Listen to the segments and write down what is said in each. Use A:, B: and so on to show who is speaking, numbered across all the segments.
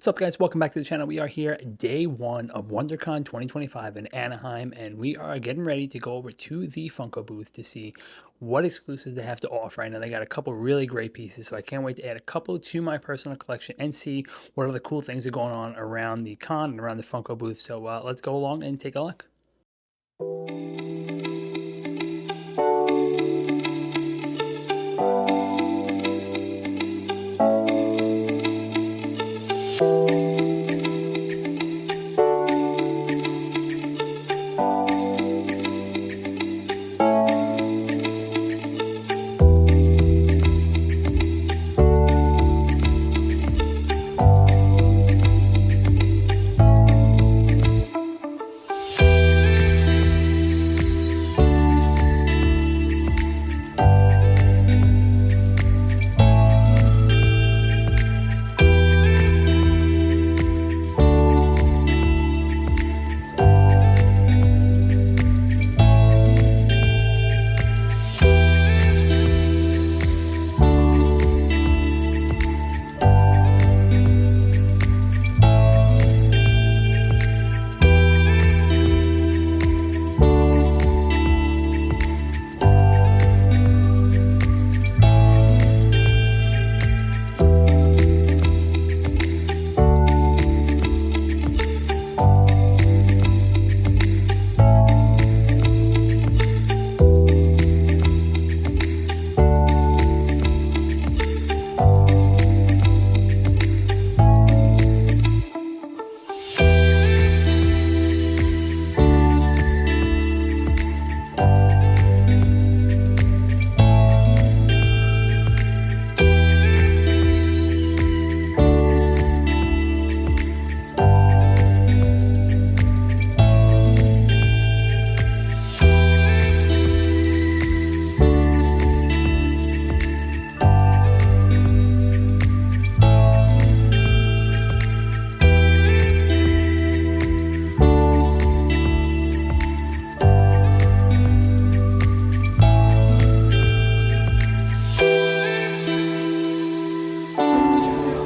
A: What's up, guys? Welcome back to the channel. We are here day one of WonderCon 2025 in Anaheim, and we are getting ready to go over to the Funko booth to see what exclusives they have to offer. I know they got a couple really great pieces, so I can't wait to add a couple to my personal collection and see what other cool things are going on around the con and around the Funko booth. So let's go along and take a look.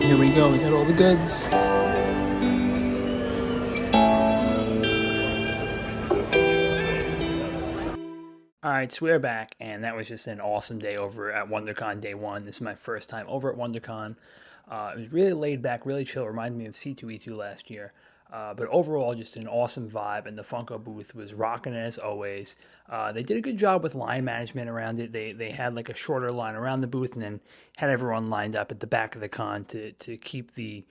A: Here we go, we got all the goods. Alright, so we're back, and that was just an awesome day over at WonderCon day one. This is my first time over at WonderCon. It was really laid back, really chill. Reminded me of C2E2 last year. But overall, just an awesome vibe, and the Funko booth was rocking as always. They did a good job with line management around it. They had like a shorter line around the booth, and then had everyone lined up at the back of the con to keep the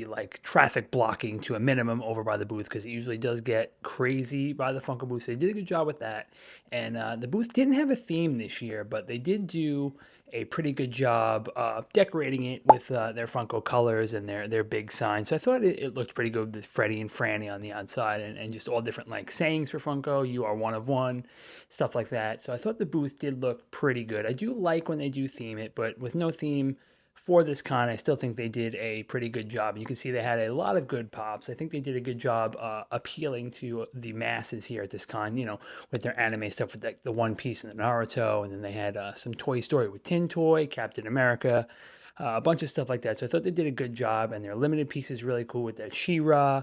A: like traffic blocking to a minimum over by the booth, because it usually does get crazy by the Funko booth. So they did a good job with that. And the booth didn't have a theme this year, but they did do a pretty good job decorating it with their Funko colors and their big sign. So I thought it looked pretty good with Freddy and Franny on the outside, and just all different like sayings for Funko. You are one of one, stuff like that. So I thought the booth did look pretty good. I do like when they do theme it, but with no theme for this con, I still think they did a pretty good job. You can see they had a lot of good pops. I think they did a good job appealing to the masses here at this con, you know, with their anime stuff, with the One Piece and the Naruto, and then they had some Toy Story with Tin Toy, Captain America, a bunch of stuff like that. So I thought they did a good job, and their limited piece is really cool with that She-Ra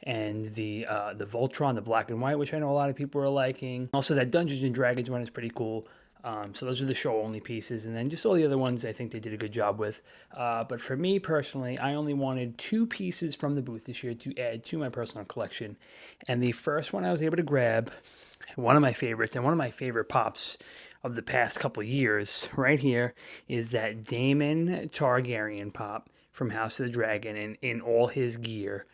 A: and the Voltron, the black and white, which I know a lot of people are liking. Also, that Dungeons and Dragons one is pretty cool. So those are the show-only pieces, and then just all the other ones I think they did a good job with. But for me personally, I only wanted 2 pieces from the booth this year to add to my personal collection. And the first one I was able to grab, one of my favorites, and one of my favorite pops of the past couple years, right here, is that Daemon Targaryen pop from House of the Dragon in all his gear.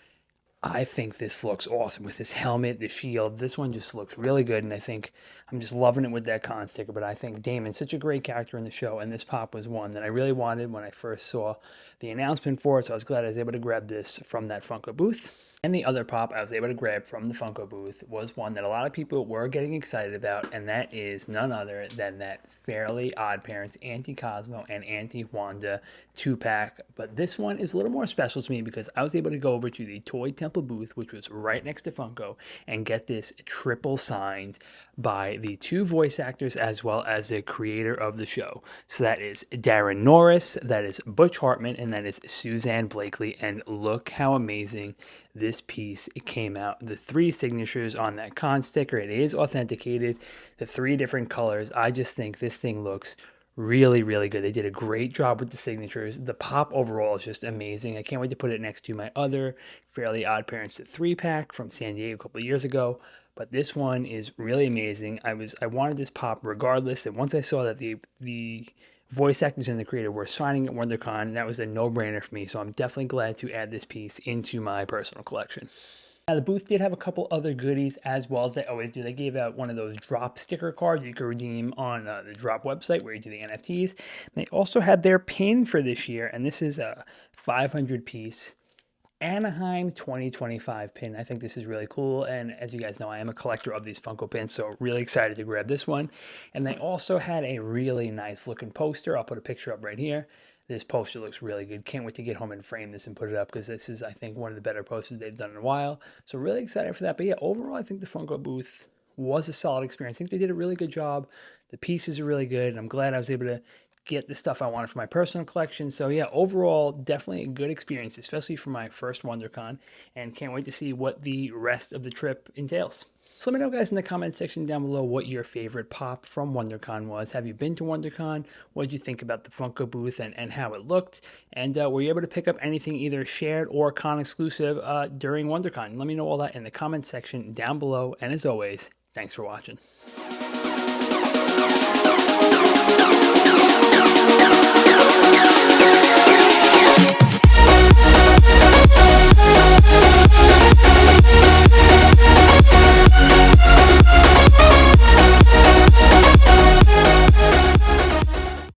A: I think this looks awesome with his helmet, the shield. This one just looks really good, and I think I'm just loving it with that con sticker. But I think Damon's such a great character in the show, and this pop was one that I really wanted when I first saw the announcement for it, so I was glad I was able to grab this from that Funko booth. And the other pop I was able to grab from the Funko booth was one that a lot of people were getting excited about, and that is none other than that Fairly Odd Parents Auntie Cosmo and Auntie Wanda 2-pack. But this one is a little more special to me because I was able to go over to the Toy Temple booth, which was right next to Funko, and get this triple signed by the two voice actors as well as the creator of the show. So that is Darren Norris, that is Butch Hartman, and that is Suzanne Blakely. And look how amazing this piece came out. The 3 signatures on that con sticker, it is authenticated, the 3 different colors. I just think this thing looks really, really good. They did a great job with the signatures. The pop overall is just amazing. I can't wait to put it next to my other Fairly Odd Parents 3-pack from San Diego a couple of years ago. But this one is really amazing. I wanted this pop regardless, and once I saw that the voice actors and the creator were signing at WonderCon, that was a no-brainer for me. So I'm definitely glad to add this piece into my personal collection. Now, the booth did have a couple other goodies as well, as they always do. They gave out one of those drop sticker cards you could redeem on the drop website where you do the NFTs. They also had their pin for this year, and this is a 500-piece Anaheim 2025 pin. I think this is really cool, and as you guys know, I am a collector of these Funko pins, so really excited to grab this one. And they also had a really nice looking poster. I'll put a picture up right here. This poster looks really good. Can't wait to get home and frame this and put it up, because this is, I think, one of the better posters they've done in a while. So really excited for that. But yeah, overall, I think the Funko booth was a solid experience. I think they did a really good job. The pieces are really good, and I'm glad I was able to get the stuff I wanted for my personal collection. So yeah, overall, definitely a good experience, especially for my first WonderCon, and can't wait to see what the rest of the trip entails. So let me know, guys, in the comment section down below what your favorite pop from WonderCon was. Have you been to WonderCon? What did you think about the Funko booth and how it looked? And were you able to pick up anything either shared or con exclusive during WonderCon? Let me know all that in the comment section down below. And as always, thanks for watching.